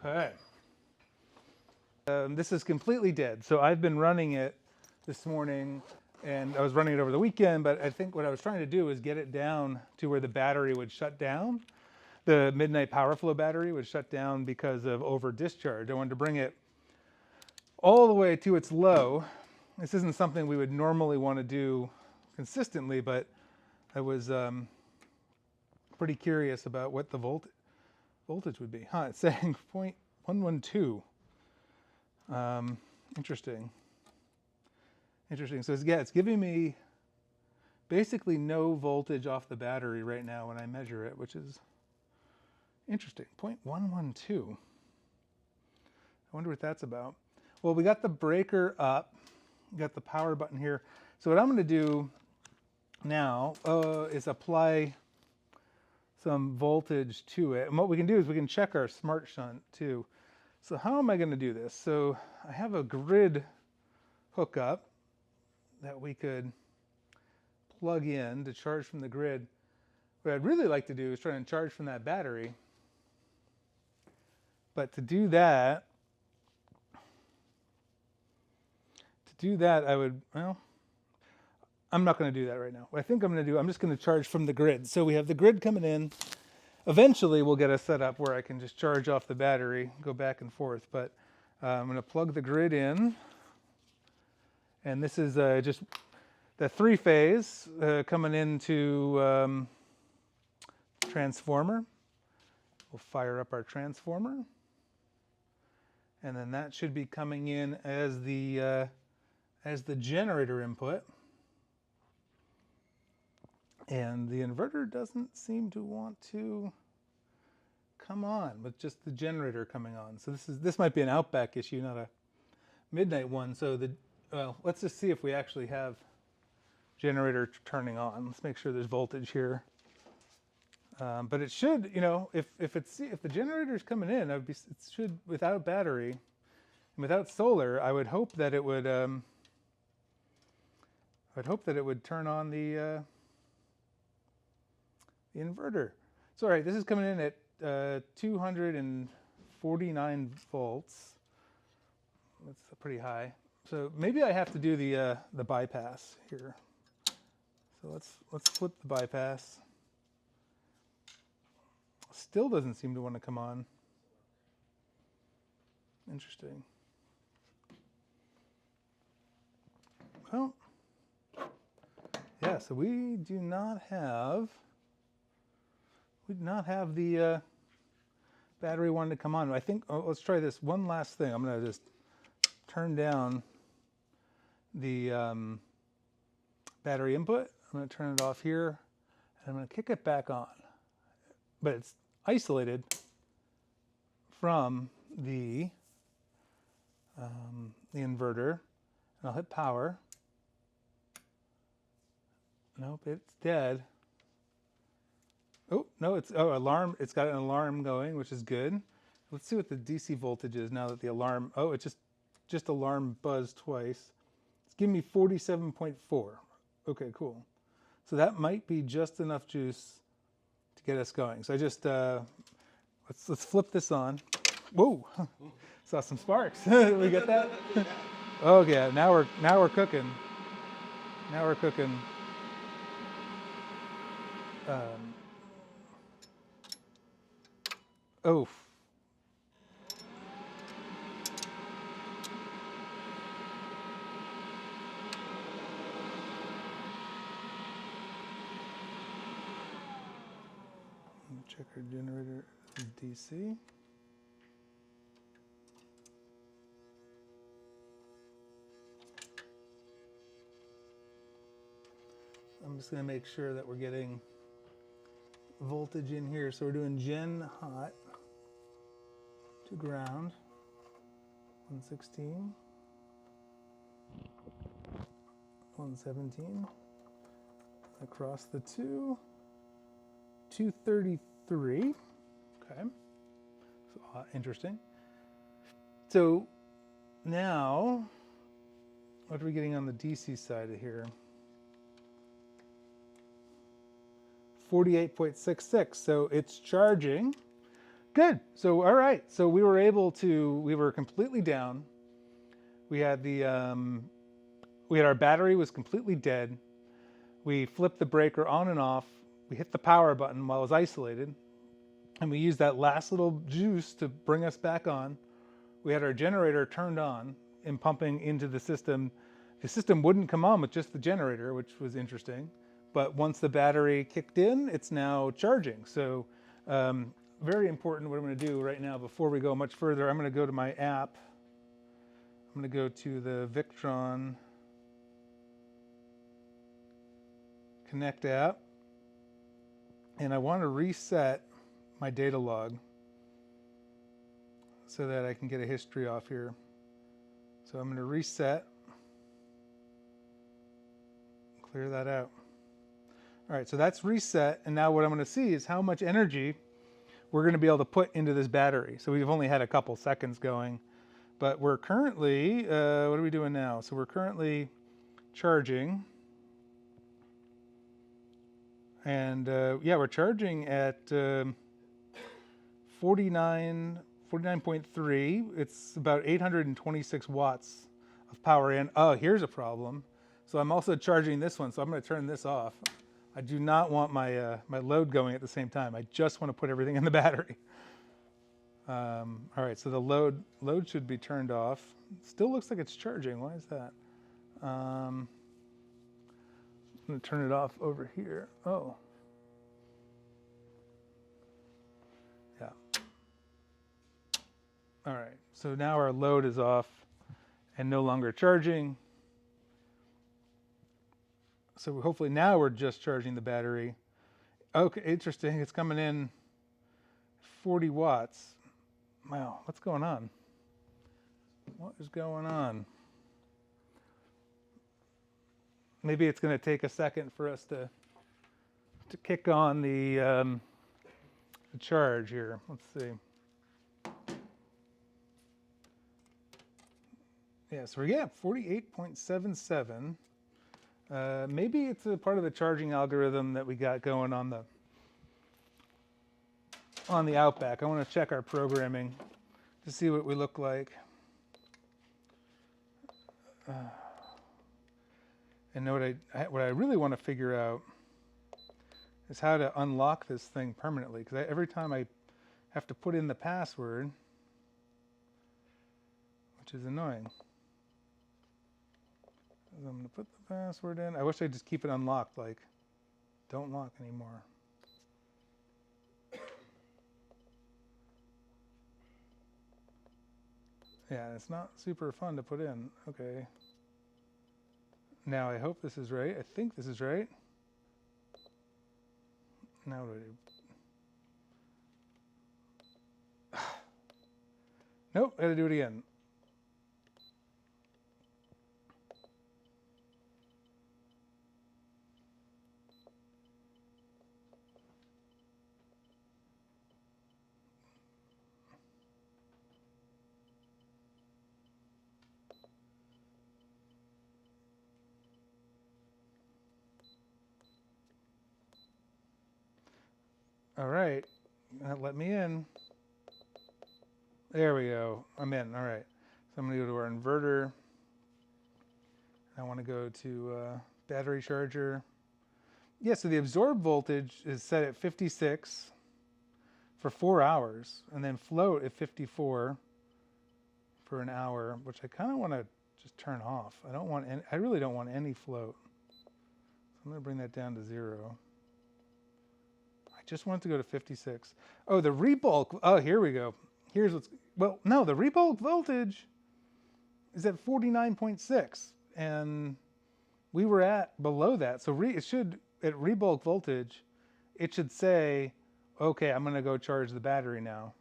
Okay. This is completely dead. So I've been running it this morning, and I was running it over the weekend, but I think what I was trying to do is get it down to where the battery would shut down. The MidNite PowerFlo battery would shut down because of over discharge. I wanted to bring it all the way to its low. This isn't something we would normally want to do consistently, but I was pretty curious about what the voltage would be. It's saying 0.112. Interesting. So it's giving me basically no voltage off the battery right now when I measure it, which is interesting. 0.112. I wonder what that's about. Well, we got the breaker up. We got the power button here. So what I'm going to do now is apply some voltage to it. And what we can do is we can check our smart shunt too. So how am I going to do this? So I have a grid hookup that we could plug in to charge from the grid. What I'd really like to do is try and charge from that battery. But to do that I would, well, I'm not going to do that right now. What I think I'm going to do, I'm just going to charge from the grid. So we have the grid coming in. Eventually we'll get a setup where I can just charge off the battery, go back and forth. But I'm going to plug the grid in. And this is just the three-phase coming into transformer. We'll fire up our transformer. And then that should be coming in as the generator input. And the inverter doesn't seem to want to come on with just the generator coming on. So this might be an Outback issue, not a MidNite one. So well, let's just see if we actually have generator turning on. Let's make sure there's voltage here. But it should, if the generator's coming in, it should, without battery and without solar, I would hope that it would turn on the inverter. So all right, this is coming in at 249 volts. That's pretty high. So maybe I have to do the bypass here. So let's flip the bypass. Still doesn't seem to want to come on. Interesting. Well, yeah, so we do not have the battery wanting to come on. I think, let's try this one last thing. I'm going to just turn down the battery input. I'm going to turn it off here, and I'm going to kick it back on. But it's isolated from the inverter. And I'll hit power. Nope, it's dead. Oh, no, alarm. It's got an alarm going, which is good. Let's see what the DC voltage is now that the alarm, it just alarm buzzed twice. It's giving me 47.4. Okay, cool. So that might be just enough juice to get us going. So I just, let's flip this on. Whoa, saw some sparks. We get that? Oh yeah, now we're cooking. Now we're cooking. Oh. Check our generator is DC. I'm just going to make sure that we're getting voltage in here. So we're doing gen hot to ground, 116, 117, across the two, 233. Okay, so interesting. So now, what are we getting on the DC side of here? 48.66, so it's charging. Good. So, all right. So we were completely down. We had our battery was completely dead. We flipped the breaker on and off. We hit the power button while it was isolated. And we used that last little juice to bring us back on. We had our generator turned on and pumping into the system. The system wouldn't come on with just the generator, which was interesting. But once the battery kicked in, it's now charging. So very important what I'm going to do right now before we go much further. I'm going to go to my app. I'm going to go to the Victron Connect app. And I want to reset my data log so that I can get a history off here. So I'm going to reset, clear that out. All right, so that's reset, and now what I'm going to see is how much energy we're going to be able to put into this battery. So we've only had a couple seconds going, but we're currently, what are we doing now? So we're currently charging, and yeah, we're charging at 49.3. It's about 826 watts of power in. Oh, here's a problem. So I'm also charging this one, so I'm going to turn this off. I do not want my my load going at the same time. I just want to put everything in the battery. All right, so the load should be turned off. Still looks like it's charging. Why is that? I'm going to turn it off over here. Oh. Yeah. All right, so now our load is off and no longer charging. So hopefully now we're just charging the battery. Okay, interesting. It's coming in 40 watts. Wow, what's going on? What is going on? Maybe it's going to take a second for us to kick on the charge here. Let's see. Yeah, so we're at 48.77. Maybe it's a part of the charging algorithm that we got going on the Outback. I want to check our programming to see what we look like. And what I really want to figure out is how to unlock this thing permanently, because every time I have to put in the password, which is annoying. I'm going to put the password in. I wish I'd just keep it unlocked, like, don't lock anymore. Yeah, it's not super fun to put in. Okay. Now I hope this is right. I think this is right. Now what do I do? Nope, I gotta do it again. All right, let me in. There we go, I'm in, all right. So I'm gonna go to our inverter. I wanna go to battery charger. Yeah, so the absorbed voltage is set at 56 for 4 hours, and then float at 54 for an hour, which I kind of wanna just turn off. I really don't want any float. So I'm gonna bring that down to 0. Just want it to go to 56. Oh, the rebulk. Oh, here we go. Here's what's, well, no, the rebulk voltage is at 49.6, and we were at below that. So it should, at rebulk voltage, it should say, okay, I'm going to go charge the battery now.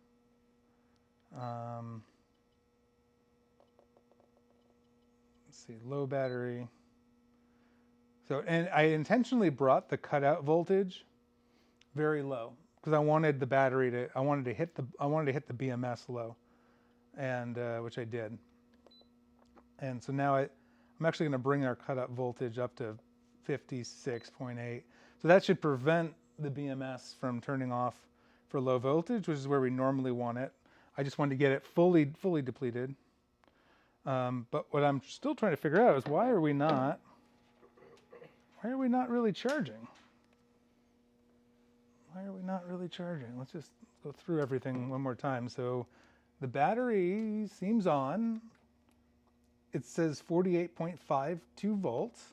Let's see, low battery. So, and I intentionally brought the cutout voltage very low because I wanted the battery to, I wanted to hit the BMS low, and which I did. And so now I'm actually going to bring our cutout voltage up to 56.8. So that should prevent the BMS from turning off for low voltage, which is where we normally want it. I just wanted to get it fully depleted. But what I'm still trying to figure out is why are we not really charging? Why are we not really charging? Let's just go through everything one more time. So the battery seems on. It says 48.52 volts,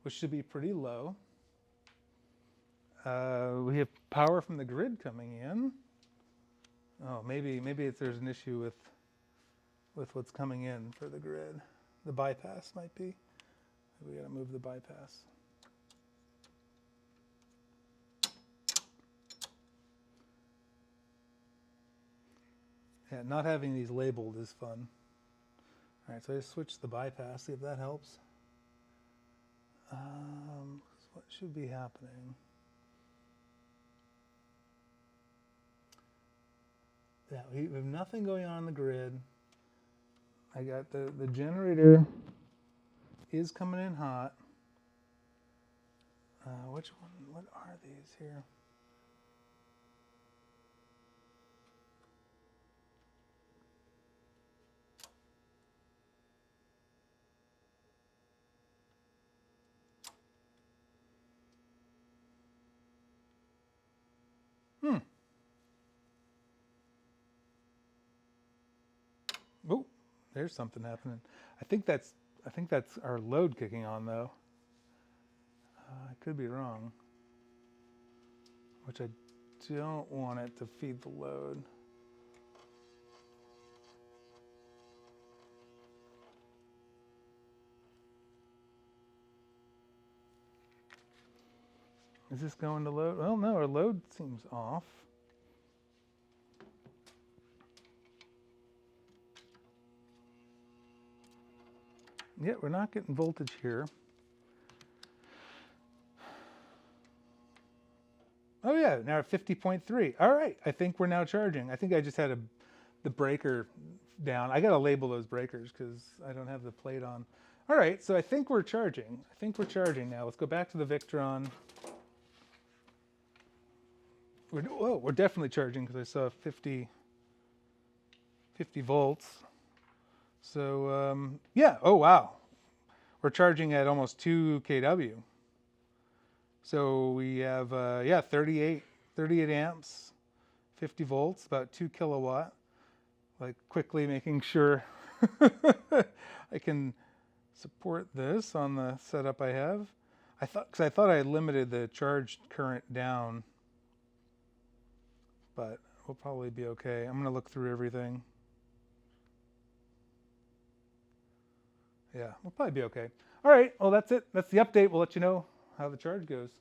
which should be pretty low. We have power from the grid coming in. Oh, maybe there's an issue with what's coming in for the grid. The bypass might be. We got to move the bypass. Yeah, not having these labeled is fun. All right, so I just switched the bypass, see if that helps. What should be happening? Yeah, we have nothing going on in the grid. I got the generator is coming in hot. Which one? What are these here? Oh, there's something happening. I think that's our load kicking on though. I could be wrong. Which I don't want it to feed the load. Is this going to load? Well, no, our load seems off. Yeah, we're not getting voltage here. Oh yeah, now at 50.3. All right, I think we're now charging. I think I just had the breaker down. I gotta label those breakers because I don't have the plate on. All right, so I think we're charging. I think we're charging now. Let's go back to the Victron. We're definitely charging because I saw 50 volts. So yeah, oh wow. We're charging at almost 2 kW. So we have, 38 amps, 50 volts, about 2 kilowatt. Like quickly making sure I can support this on the setup I have. Because I thought I had limited the charge current down, but we'll probably be okay. I'm going to look through everything. Yeah, we'll probably be okay. All right, well, that's it. That's the update. We'll let you know how the charge goes.